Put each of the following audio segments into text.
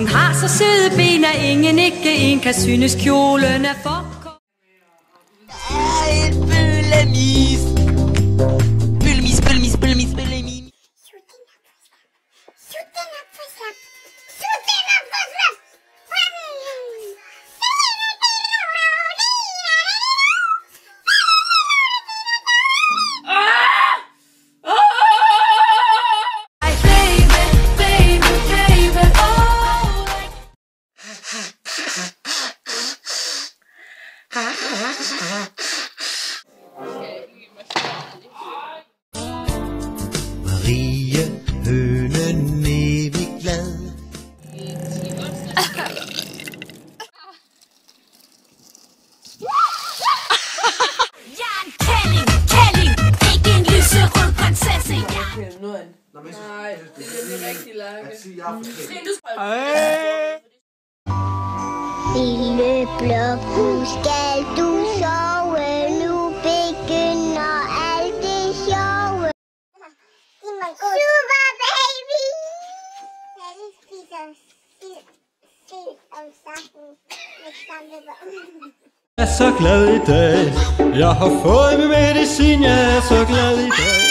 Hun har så søde ben, at ingen ikke en kan synes kjolen er for. Bøllemis. Bøllemis, bøllemis, bøllemis, bøllemis. Marie hønen evig glad. Jeg er en kælling, ikke en lyserød prinsesse. Nej, det er rigtig langt. Lille blå skal du sove, nu begynder alt det sjove. Super baby! Jeg spiser sild om sammen med samlebånd. Jeg er så glad i dag. Jeg har fået min medicin. Jeg er så glad i dag.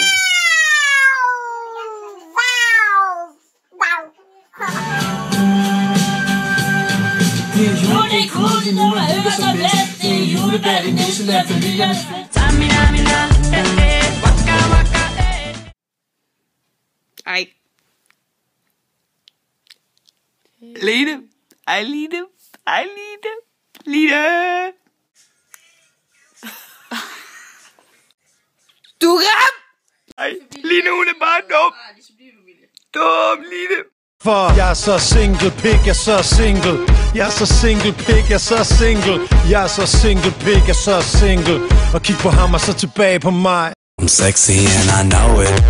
Det er julekrudset, når man hører så let. Det er julebad i Nisseland, familiernes fest. Tamina, waka, waka, Ej. Line. Ej, Line. Ej, Line. Line. Du er ram! Ej, Line, hun er bare dum. Dum, Line. For jeg er så single pig, jeg er så single. Jeg er så single pig, jeg er så single. Jeg er så single pig, jeg er så single. Og kig på ham og så tilbage på mig. I'm sexy and I know it.